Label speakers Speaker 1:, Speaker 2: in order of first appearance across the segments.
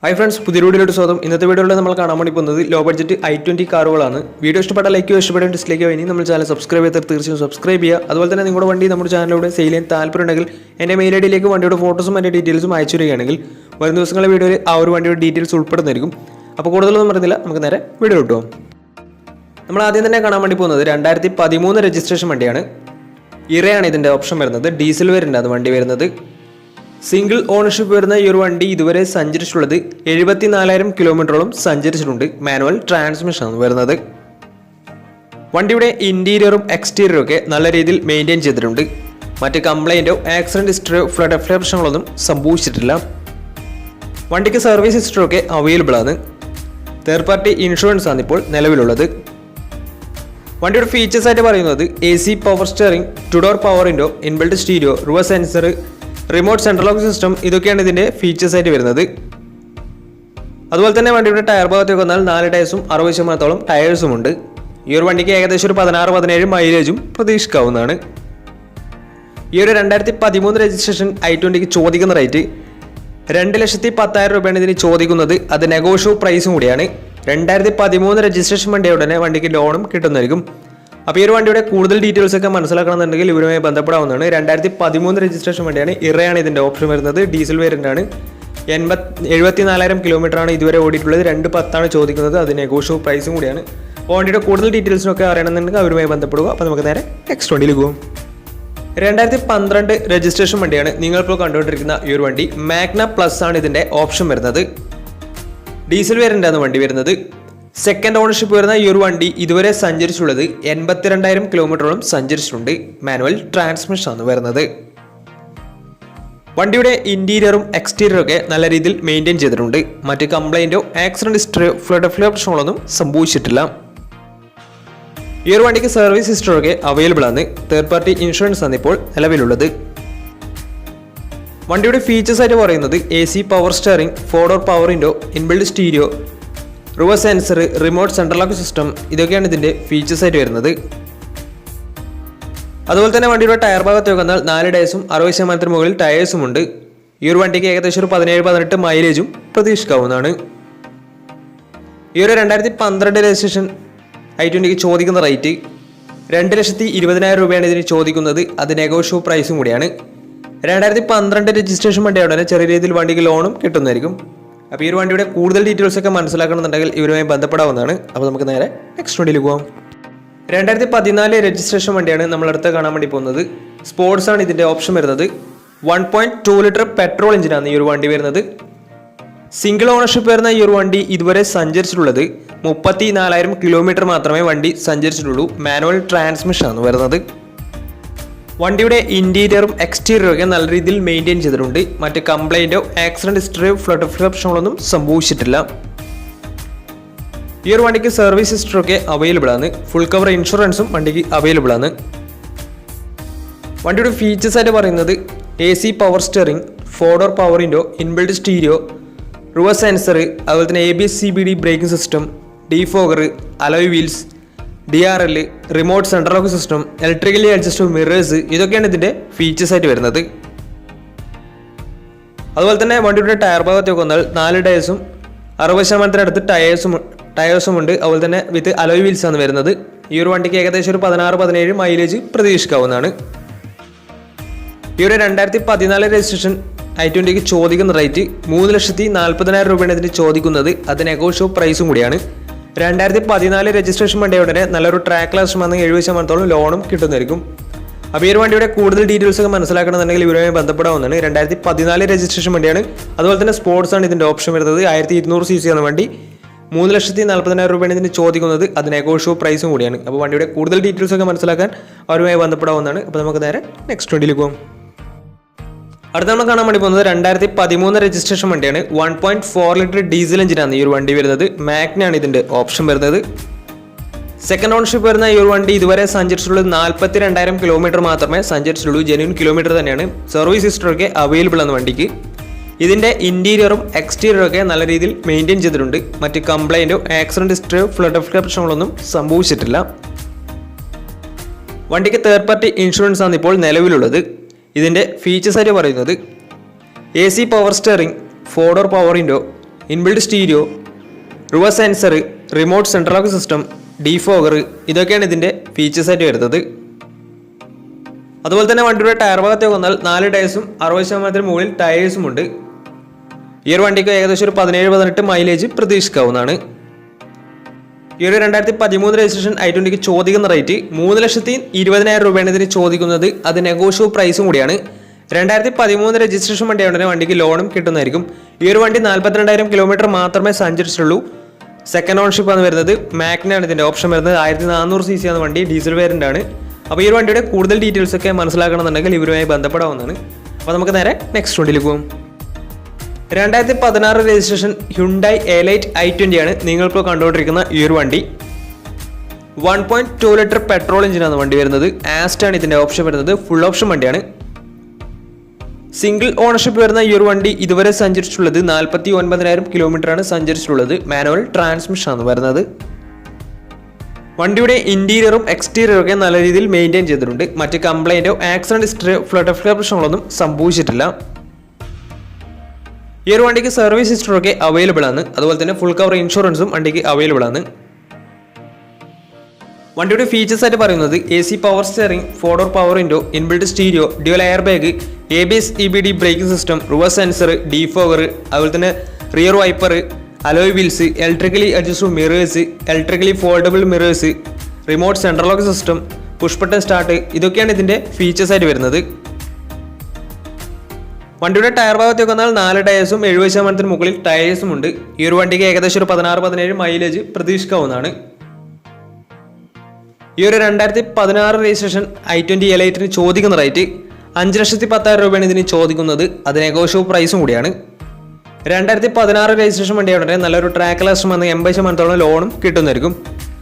Speaker 1: Hi friends, പുതിയ വീഡിയോയിലോട്ട് സ്വാഗതം. ഇന്നത്തെ വീഡിയോയിൽ നമ്മൾ കാണാൻ വേണ്ടി പോകുന്നത് ലോ ബഡ്ജറ്റ് i20 കാറുകളാണ്. വീഡിയോ ഇഷ്ടപ്പെട്ട ലൈക്ക് ചെയ്യുക, ഇഷ്ടപ്പെട്ട ഡിസ്ലൈക്ക് ചെയ്യുക. ഇനി നമ്മുടെ ചാനൽ സബ്സ്ക്രൈബ് ചെയ്താൽ തീർച്ചയായും സബ്സ്ക്രൈബ് ചെയ്യുക. അതുപോലെ തന്നെ നിങ്ങളുടെ വണ്ടി നമ്മുടെ ചാനലിലൂടെ സെയിൽ ചെയ്യാൻ താല്പര്യമുണ്ടെങ്കിൽ എൻ്റെ മെയിൽ ഐഡിയിലേക്ക് വണ്ടിയുടെ ഫോട്ടോസും എൻ്റെ ഡീറ്റെയിൽസും അയച്ചു തരികയാണെങ്കിൽ വരും ദിവസങ്ങളിലെ വീഡിയോയിൽ ആ ഒരു വണ്ടിയുടെ ഡീറ്റെയിൽസ് ഉൾപ്പെടുന്നതായിരിക്കും. അപ്പോൾ കൂടുതലൊന്നും പറയുന്നില്ല, നമുക്ക് നേരെ വീഡിയോ കിട്ടും. നമ്മൾ ആദ്യം തന്നെ കാണാൻ വേണ്ടി പോകുന്നത് 2013 രജിസ്ട്രേഷൻ വണ്ടിയാണ്. ഇറയാണ് ഇതിൻ്റെ ഓപ്ഷൻ വരുന്നത്. ഡീസൽ വേരിയൻ്റ് ആണ് വണ്ടി വരുന്നത്. സിംഗിൾ ഓണർഷിപ്പ് വരുന്ന ഈ ഒരു വണ്ടി ഇതുവരെ സഞ്ചരിച്ചിട്ടുള്ളത് 74,000 കിലോമീറ്ററോളം സഞ്ചരിച്ചിട്ടുണ്ട്. മാനുവൽ ട്രാൻസ്മിഷൻ ആണ് വരുന്നത്. വണ്ടിയുടെ ഇന്റീരിയറും എക്സ്റ്റീരിയറും ഒക്കെ നല്ല രീതിയിൽ മെയിൻറ്റെയിൻ ചെയ്തിട്ടുണ്ട്. മറ്റ് കംപ്ലൈൻറ്റോ ആക്സിഡന്റ് ഹിസ്റ്ററിയോ ഫ്ലഡ് പ്രശ്നങ്ങളൊന്നും സംഭവിച്ചിട്ടില്ല. വണ്ടിക്ക് സർവീസ് ഹിസ്റ്ററി ഒക്കെ അവൈലബിൾ ആണ്. തേർഡ് പാർട്ടി ഇൻഷുറൻസ് ആണ് ഇപ്പോൾ നിലവിലുള്ളത്. വണ്ടിയുടെ ഫീച്ചേഴ്സ് ആയിട്ട് പറയുന്നത് AC power steering, 2 door power window, inbuilt stereo, reverse sensor, remote central lock system, ഇതൊക്കെയാണ് ഇതിൻ്റെ ഫീച്ചേഴ്സ് ആയിട്ട് വരുന്നത്. അതുപോലെ തന്നെ വണ്ടിയുടെ ടയർ ഭാഗത്തേക്ക് വന്നാൽ 4 ടയർസും 60% ടയേഴ്സും ഉണ്ട്. ഈ ഒരു വണ്ടിക്ക് ഏകദേശം ഒരു 16-17 മൈലേജും പ്രതീക്ഷിക്കാവുന്നതാണ്. ഈ ഒരു 2013 രജിസ്ട്രേഷൻ i20ക്ക് ചോദിക്കുന്ന റേറ്റ് 2,10,000 രൂപയാണ് ഇതിന് ചോദിക്കുന്നത്. അത് നെഗോഷ്യബിൾ പ്രൈസും കൂടിയാണ്. 2013 രജിസ്ട്രേഷൻ വണ്ടിയുടെ ഉടനെ വണ്ടിക്ക് ലോണും കിട്ടുന്നതായിരിക്കും. അപ്പോൾ ഈ ഒരു വണ്ടിയുടെ കൂടുതൽ ഡീറ്റെയിൽസ് ഒക്കെ മനസ്സിലാക്കണമെന്നുണ്ടെങ്കിൽ ഇവരുമായി ബന്ധപ്പെടാവുന്നതാണ്. 2013 രജിസ്ട്രേഷൻ വണ്ടിയാണ്. ഇറയാണ് ഇതിൻ്റെ ഓപ്ഷൻ വരുന്നത്. ഡീസൽ വേരിയൻ്റ് ആണ്. 74,000 കിലോമീറ്ററാണ് ഇതുവരെ ഓടിയിട്ടുള്ളത്. 2,10,000 ചോദിക്കുന്നത്. അത് നെഗോഷ്യബിൾ പ്രൈസും കൂടിയാണ്. അപ്പോൾ വണ്ടിയുടെ കൂടുതൽ ഡീറ്റെയിൽസിനൊക്കെ അറിയണമെന്നുണ്ടെങ്കിൽ അവരുമായി ബന്ധപ്പെടുക. അപ്പോൾ നമുക്ക് നേരെ നെക്സ്റ്റ് വണ്ടിയിലേക്ക് പോകും. 2012 രജിസ്ട്രേഷൻ വണ്ടിയാണ് നിങ്ങളിപ്പോൾ കണ്ടുകൊണ്ടിരിക്കുന്ന ഈ ഒരു വണ്ടി. മാഗ്ന പ്ലസ് ആണ് ഇതിൻ്റെ ഓപ്ഷൻ വരുന്നത്. ഡീസൽ വേരിയൻ്റ് ആണ് വണ്ടി വരുന്നത്. സെക്കൻഡ് ഓണർഷിപ്പ് വരുന്ന ഈ ഒരു വണ്ടി ഇതുവരെ സഞ്ചരിച്ചുള്ളത് 82,000 കിലോമീറ്ററോളം സഞ്ചരിച്ചിട്ടുണ്ട്. മാനുവൽ ട്രാൻസ്മിഷൻ ആണ് വരുന്നത്. വണ്ടിയുടെ ഇന്റീരിയറും എക്സ്റ്റീരിയറും ഒക്കെ നല്ല രീതിയിൽ മെയിൻറ്റെയിൻ ചെയ്തിട്ടുണ്ട്. മറ്റ് കംപ്ലൈൻറ്റോ ആക്സിഡന്റ് ഹിസ്റ്ററിയോ ഫ്ലഡ് പ്രശ്നങ്ങളൊന്നും സംഭവിച്ചിട്ടില്ല. ഈ ഒരു വണ്ടിക്ക് സർവീസ് ഹിസ്റ്ററി ഒക്കെ അവൈലബിൾ ആണ്. തേർഡ് പാർട്ടി ഇൻഷുറൻസ് ആണ് ഇപ്പോൾ നിലവിലുള്ളത്. വണ്ടിയുടെ ഫീച്ചേഴ്സ് ആയിട്ട് പറയുന്നത് AC power steering, 4 door power window, inbuilt stereo, reverse sensor, remote central lock system, ഇതൊക്കെയാണ് ഇതിൻ്റെ ഫീച്ചേഴ്സ് ആയിട്ട് വരുന്നത്. അതുപോലെ തന്നെ വണ്ടിയുടെ ടയർ ഭാഗത്ത് വന്നാൽ 4 ടയേഴ്സും 60% മുകളിൽ ടയേഴ്സും ഉണ്ട്. ഈ ഒരു വണ്ടിക്ക് ഏകദേശം ഒരു 17-18 മൈലേജും പ്രതീക്ഷിക്കാവുന്നതാണ്. ഈ ഒരു 2012 രജിസ്ട്രേഷൻ i20ക്ക് ചോദിക്കുന്ന റേറ്റ് 2,20,000 രൂപയാണ് ഇതിന് ചോദിക്കുന്നത്. അത് നെഗോഷ്യബിൾ പ്രൈസും കൂടിയാണ്. 2012 രജിസ്ട്രേഷൻ വണ്ടിയാണ്. ചെറിയ രീതിയിൽ വണ്ടിക്ക് ലോണും കിട്ടുന്നതായിരിക്കും. അപ്പോൾ ഈ ഒരു വണ്ടിയുടെ കൂടുതൽ ഡീറ്റെയിൽസ് ഒക്കെ മനസ്സിലാക്കണമെന്നുണ്ടെങ്കിൽ ഇവരുമായി ബന്ധപ്പെടാവുന്നതാണ്. അപ്പോൾ നമുക്ക് നേരെ നെക്സ്റ്റ് വണ്ടിയിൽ പോകാം. 2014 രജിസ്ട്രേഷൻ വണ്ടിയാണ് നമ്മളടുത്ത് കാണാൻ വേണ്ടി പോകുന്നത്. സ്പോർട്സ് ആണ് ഇതിൻ്റെ ഓപ്ഷൻ വരുന്നത്. 1.2 ലിറ്റർ പെട്രോൾ എഞ്ചിനാണ് ഈ ഒരു വണ്ടി വരുന്നത്. സിംഗിൾ ഓണർഷിപ്പ് വരുന്ന ഈ ഒരു വണ്ടി ഇതുവരെ സഞ്ചരിച്ചിട്ടുള്ളത് 34,000 കിലോമീറ്റർ മാത്രമേ വണ്ടി സഞ്ചരിച്ചിട്ടുള്ളൂ. മാനുവൽ ട്രാൻസ്മിഷൻ ആണ് വരുന്നത്. വണ്ടിയുടെ ഇന്റീരിയറും എക്സ്റ്റീരിയറും ഒക്കെ നല്ല രീതിയിൽ മെയിൻറ്റെയിൻ ചെയ്തിട്ടുണ്ട്. മറ്റ് കംപ്ലൈൻറ്റോ ആക്സിഡന്റ് ഹിസ്റ്ററിയോ ഫ്ലഡ് പ്രശ്നങ്ങളൊന്നും സംഭവിച്ചിട്ടില്ല. ഈ ഒരു വണ്ടിക്ക് സർവീസ് ഹിസ്റ്ററി ഒക്കെ അവൈലബിൾ ആണ്. ഫുൾ കവർ ഇൻഷുറൻസും വണ്ടിക്ക് അവൈലബിൾ ആണ്. വണ്ടിയുടെ ഫീച്ചേഴ്സ് ആയിട്ട് പറയുന്നത് AC power steering, 4 door power window, inbuilt stereo, reverse sensor, അതുപോലെ തന്നെ ABS CBD braking system, defogger, alloy wheels, DRL, remote central lock system, electrically adjustable mirrors, ഇതൊക്കെയാണ് ഇതിൻ്റെ ഫീച്ചേഴ്സ് ആയിട്ട് വരുന്നത്. അതുപോലെ തന്നെ വണ്ടിയുടെ ടയർ ഭാഗത്തേക്ക് വന്നാൽ 4 ടയേഴ്സും 60% അടുത്ത് ടയേഴ്സും ഉണ്ട്. അതുപോലെ തന്നെ വിത്ത് അലോയ് വീൽസ് ആണ് വരുന്നത്. ഈ ഒരു വണ്ടിക്ക് ഏകദേശം ഒരു 16-17 മൈലേജ് പ്രതീക്ഷിക്കാവുന്നതാണ്. ഈ ഒരു 2014 രജിസ്ട്രേഷൻ i20ക്ക് ചോദിക്കുന്ന റേറ്റ് 3,40,000 രൂപയാണ് ഇതിന് ചോദിക്കുന്നത്. അത് നെഗോഷ്യബിൾ പ്രൈസും കൂടിയാണ്. 2014 രജിസ്ട്രേഷൻ വണ്ടിയുടെ നല്ലൊരു ട്രാക്ക് ലാസ്റ്റ് വന്ന് 70% ലോണും കിട്ടുന്നതായിരിക്കും. അപ്പോൾ ഈ ഒരു വണ്ടിയുടെ കൂടുതൽ ഡീറ്റെയിൽസ് ഒക്കെ മനസ്സിലാക്കണമെന്നുണ്ടെങ്കിൽ ഇവരുമായി ബന്ധപ്പെടാവുന്നതാണ്. 2014 രജിസ്ട്രേഷൻ വണ്ടിയാണ്. അതുപോലെ തന്നെ സ്പോർട്സ് ആണ് ഇതിൻ്റെ ഓപ്ഷൻ വരുന്നത്. 1200 cc ആണ് വണ്ടി. 3,40,000 രൂപയാണ് ഇതിന് ചോദിക്കുന്നത്. അത് നെഗോഷ്യബിൾ പ്രൈസും കൂടിയാണ്. അപ്പോൾ വണ്ടിയുടെ കൂടുതൽ ഡീറ്റെയിൽസ് ഒക്കെ മനസ്സിലാക്കാൻ അവരുമായി ബന്ധപ്പെടാവുന്നതാണ്. അപ്പോൾ നമുക്ക് നേരെ നെക്സ്റ്റ് വണ്ടിയിലേക്ക് പോകും. അടുത്ത നമ്മൾ കാണാൻ വേണ്ടി പോകുന്നത് 2013 രജിസ്ട്രേഷൻ വണ്ടിയാണ്. 1.4 ലിറ്റർ ഡീസൽ എഞ്ചിനാണ് ഈ ഒരു വണ്ടി വരുന്നത്. മാഗ്നയാണ് ഇതിൻ്റെ ഓപ്ഷൻ വരുന്നത്. സെക്കൻഡ് ഓണർഷിപ്പ് വരുന്ന ഈ ഒരു വണ്ടി ഇതുവരെ സഞ്ചരിച്ചിട്ടുള്ളത് 42,000 കിലോമീറ്റർ മാത്രമേ സഞ്ചരിച്ചിട്ടുള്ളൂ. ജെന്യൂൻ കിലോമീറ്റർ തന്നെയാണ്. സർവീസ് ഹിസ്റ്ററി ഒക്കെ അവൈലബിൾ ആണ് വണ്ടിക്ക്. ഇതിൻ്റെ ഇന്റീരിയറും എക്സ്റ്റീരിയറും ഒക്കെ നല്ല രീതിയിൽ മെയിൻറ്റെയിൻ ചെയ്തിട്ടുണ്ട്. മറ്റ് കംപ്ലൈൻറ്റോ ആക്സിഡന്റ് ഹിസ്റ്ററിയോ ഫ്ലഡ് പ്രശ്നങ്ങളൊന്നും സംഭവിച്ചിട്ടില്ല. വണ്ടിക്ക് തേർഡ് പാർട്ടി ഇൻഷുറൻസ് ആണ് ഇപ്പോൾ നിലവിലുള്ളത്. ഇതിൻ്റെ ഫീച്ചേഴ്സ് ആയിട്ട് പറയുന്നത് AC power steering, 4 door power window, inbuilt stereo, reverse sensor, remote central lock system, defogger, ഇതൊക്കെയാണ് ഇതിൻ്റെ ഫീച്ചേഴ്സായിട്ട് വരുന്നത്. അതുപോലെ തന്നെ വണ്ടിയുടെ ടയർ ഭാഗത്തേക്ക് വന്നാൽ 4 ടയേഴ്സും 60% മുകളിൽ ടയേഴ്സും ഉണ്ട്. ഈ ഒരു വണ്ടിക്ക് ഏകദേശം ഒരു 17-18 മൈലേജ് പ്രതീക്ഷിക്കാവുന്നതാണ്. ഈ ഒരു 2013 രജിസ്ട്രേഷൻ i20ക്ക് ചോദിക്കുന്ന റേറ്റ് 3,20,000 രൂപയാണ് ഇതിന് ചോദിക്കുന്നത്. അത് നെഗോഷ്യബിൾ പ്രൈസും കൂടിയാണ്. 2013 രജിസ്ട്രേഷൻ വണ്ടിയാണെങ്കിൽ വണ്ടിക്ക് ലോണും കിട്ടുന്നതായിരിക്കും. ഈ ഒരു വണ്ടി 42,000 കിലോമീറ്റർ മാത്രമേ സഞ്ചരിച്ചിട്ടുള്ളൂ. സെക്കൻഡ് ഓൺഷിപ്പ് ആണ് വരുന്നത്. മാഗ്നയാണ് ഇതിൻ്റെ ഓപ്ഷൻ വരുന്നത്. 1400 cc ആണ് വണ്ടി, ഡീസൽ വേരിയൻ്റ് ആണ്. അപ്പോൾ ഈ ഒരു വണ്ടിയുടെ കൂടുതൽ ഡീറ്റെയിൽസ് ഒക്കെ മനസ്സിലാക്കണമെന്നുണ്ടെങ്കിൽ ഇവരുമായി ബന്ധപ്പെടാവുന്നതാണ്. അപ്പോൾ നമുക്ക് നേരെ നെക്സ്റ്റ് വണ്ടിയിൽ പോകും. 2016 രജിസ്ട്രേഷൻ ഹ്യുണ്ടായി എലൈറ്റ് i20 ആണ് നിങ്ങളിപ്പോൾ കണ്ടുകൊണ്ടിരിക്കുന്ന ഈ ഒരു വണ്ടി. 1.2 ലിറ്റർ പെട്രോൾ എഞ്ചിനാണ് വണ്ടി വരുന്നത്. ആസ്റ്റാണ് ഇതിൻ്റെ ഓപ്ഷൻ വരുന്നത്. ഫുൾ ഓപ്ഷൻ വണ്ടിയാണ്. സിംഗിൾ ഓണർഷിപ്പ് വരുന്ന ഈ ഒരു വണ്ടി ഇതുവരെ സഞ്ചരിച്ചിട്ടുള്ളത് 49,000 കിലോമീറ്ററാണ് സഞ്ചരിച്ചിട്ടുള്ളത്. മാനുവൽ ട്രാൻസ്മിഷൻ ആണ് വരുന്നത്. വണ്ടിയുടെ ഇന്റീരിയറും എക്സ്റ്റീരിയറും ഒക്കെ നല്ല രീതിയിൽ മെയിൻറ്റെയിൻ ചെയ്തിട്ടുണ്ട്. മറ്റ് കംപ്ലൈൻറ്റോ ആക്സിഡന്റ് ഹിസ്റ്ററിയോ ഫ്ലഡ് പ്രശ്നങ്ങളൊന്നും സംഭവിച്ചിട്ടില്ല. ഈ ഒരു വണ്ടിക്ക് സർവീസ് ഹിസ്റ്ററൊക്കെ അവൈലബിൾ ആണ്. അതുപോലെ തന്നെ ഫുൾ കവർ ഇൻഷുറൻസും വണ്ടിക്ക് അവൈലബിൾ ആണ്. വണ്ടിയുടെ ഫീച്ചേഴ്സ് ആയിട്ട് പറയുന്നത് AC power steering, 4-door power window, inbuilt stereo, dual air bag, ABS EBD braking system, reverse sensor, defogger, അതുപോലെ തന്നെ rear wiper, alloy wheels, electrically adjustable mirrors, electrically foldable mirrors, remote central lock system, push button start, ഇതൊക്കെയാണ് ഇതിൻ്റെ features ആയിട്ട് വരുന്നത്. വണ്ടിയുടെ tyre ഭാഗത്തേക്ക് വന്നാൽ 4 ടയേഴ്സും 70% മുകളിൽ ടയേഴ്സും ഉണ്ട്. ഈ ഒരു വണ്ടിക്ക് ഏകദേശം ഒരു 16-17 മൈലേജ് പ്രതീക്ഷിക്കാവുന്നതാണ്. ഈ ഒരു 2016 രജിസ്ട്രേഷൻ i20 എലൈറ്റിന് ചോദിക്കുന്ന റേറ്റ് 5,10,000 രൂപയാണ് ഇതിന് ചോദിക്കുന്നത്. അത് നെഗോഷ്യബിൾ പ്രൈസും കൂടിയാണ്. 2016 രജിസ്ട്രേഷൻ വണ്ടിയാണെങ്കിൽ നല്ലൊരു ട്രാക്ക് ലക്ഷം വന്ന് 80% ലോണും കിട്ടുന്നതായിരിക്കും.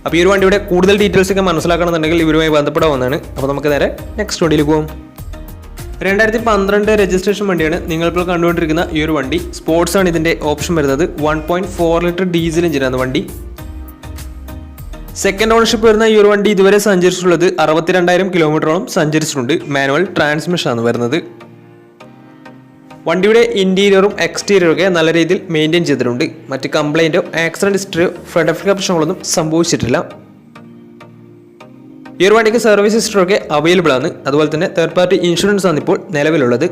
Speaker 1: അപ്പോൾ ഈ ഒരു വണ്ടിയുടെ കൂടുതൽ ഡീറ്റെയിൽസ് ഒക്കെ മനസ്സിലാക്കണമെന്നുണ്ടെങ്കിൽ ഇവരുമായി ബന്ധപ്പെടാവുന്നതാണ്. അപ്പോൾ നമുക്ക് നേരെ നെക്സ്റ്റ് വണ്ടിയിൽ പോകും. 2012 രജിസ്ട്രേഷൻ വണ്ടിയാണ് നിങ്ങളിപ്പോൾ കണ്ടുകൊണ്ടിരിക്കുന്ന ഈ ഒരു വണ്ടി. സ്പോർട്സ് ആണ് ഇതിൻ്റെ ഓപ്ഷൻ വരുന്നത്. 1.4 ലിറ്റർ ഡീസൽ എഞ്ചിനാണ് വണ്ടി. സെക്കൻഡ് ഓണർഷിപ്പ് വരുന്ന ഈ ഒരു വണ്ടി ഇതുവരെ സഞ്ചരിച്ചിട്ടുള്ളത് 62,000 കിലോമീറ്ററോളം സഞ്ചരിച്ചിട്ടുണ്ട്. മാനുവൽ ട്രാൻസ്മിഷൻ ആണ് വരുന്നത്. വണ്ടിയുടെ ഇന്റീരിയറും എക്സ്റ്റീരിയറും ഒക്കെ നല്ല രീതിയിൽ മെയിൻറ്റെയിൻ ചെയ്തിട്ടുണ്ട്. മറ്റ് കംപ്ലൈൻറ്റോ ആക്സിഡന്റ് ഹിസ്റ്ററിയോ ഫ്ലഡ് പ്രശ്നങ്ങളൊന്നും സംഭവിച്ചിട്ടില്ല. ഈ ഒരു വണ്ടിക്ക് സർവീസ് ഹിസ്റ്ററൊക്കെ അവൈലബിൾ ആണ്. അതുപോലെ തന്നെ തേർഡ് പാർട്ടി ഇൻഷുറൻസ് ആണ് ഇപ്പോൾ നിലവിലുള്ളത്.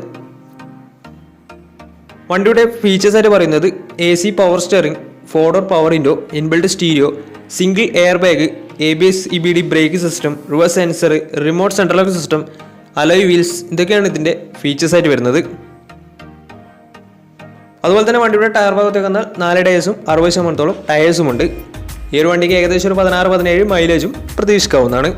Speaker 1: വണ്ടിയുടെ ഫീച്ചേഴ്സ് ആയിട്ട് പറയുന്നത് AC power steering, 4-door power window, inbuilt stereo, single air bag, ABS EBD brake system, reverse sensor, remote central lock system, alloy wheels, ഇതൊക്കെയാണ് ഇതിൻ്റെ ഫീച്ചേഴ്സ് ആയിട്ട് വരുന്നത്. അതുപോലെ തന്നെ വണ്ടിയുടെ ടയർ ഭാഗത്തേക്ക് വന്നാൽ 4 ടയേഴ്സും 60% ടയേഴ്സും ഉണ്ട്. ഈ ഒരു വണ്ടിക്ക് ഏകദേശം ഒരു 16-17 മൈലേജും പ്രതീക്ഷിക്കാവുന്നതാണ്.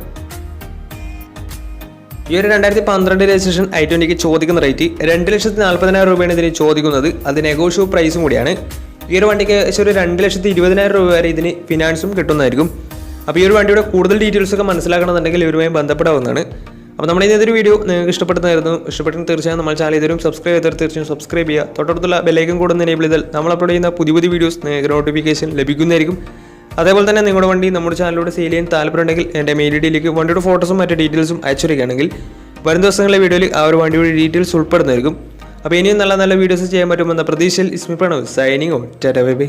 Speaker 1: ഈ ഒരു 2012 രജിസ്ട്രേഷൻ i20ക്ക് ചോദിക്കുന്ന റേറ്റ് 2,40,000 രൂപയാണ് ഇതിന് ചോദിക്കുന്നത്. അത് നെഗോഷ്യബിൾ പ്രൈസും കൂടിയാണ്. ഈ ഒരു വണ്ടിക്ക് ഏകദേശം ഒരു 2,20,000 രൂപ വരെ ഇതിന് ഫിനാൻസും കിട്ടുന്നതായിരിക്കും. അപ്പോൾ ഈ ഒരു വണ്ടിയുടെ കൂടുതൽ ഡീറ്റെയിൽസ് ഒക്കെ മനസ്സിലാക്കണമെന്നുണ്ടെങ്കിൽ ഇവരുമായി ബന്ധപ്പെടാവുന്നതാണ്. അപ്പോൾ നമ്മുടെ ഇന്നത്തെ വീഡിയോ നിങ്ങൾക്ക് ഇഷ്ടപ്പെടുന്നതായിരുന്നു. ഇഷ്ടപ്പെട്ടെങ്കിൽ തീർച്ചയായും നമ്മൾ ചാനൽ ഇതുവരും സബ്സ്ക്രൈബ് ചെയ്താൽ തീർച്ചയായും സബ്സ്ക്രൈബ് ചെയ്യുക. തൊട്ടടുത്തുള്ള ബെല്ലൈക്കൺ കൂടെ ഒന്ന് എനേബിൾ ചെയ്താൽ നമ്മൾ അപ്ലോഡ് ചെയ്യുന്ന പുതിയ വീഡിയോസ് നിങ്ങൾക്ക് നോട്ടിഫിക്കേഷൻ ലഭിക്കുന്നതായിരിക്കും. അതേപോലെ തന്നെ നിങ്ങളുടെ വണ്ടി നമ്മുടെ ചാനലിലൂടെ സെയിൽ ചെയ്യാൻ താല്പര്യമുണ്ടെങ്കിൽ എൻ്റെ മെയിൽ ഐഡിയിലേക്ക് വണ്ടിയുടെ ഫോട്ടോസും മറ്റു ഡീറ്റെയിൽസും അയച്ചിരിക്കുകയാണെങ്കിൽ വരും ദിവസങ്ങളിലെ വീഡിയോയിൽ ആ ഒരു വണ്ടിയുടെ ഡീറ്റെയിൽസ് ഉൾപ്പെടുന്നതായിരിക്കും. അപ്പോൾ ഇനിയും നല്ല നല്ല വീഡിയോസ് ചെയ്യാൻ പറ്റുമെന്ന പ്രതീക്ഷയിൽ is me Pranav signing out. Tata bye by.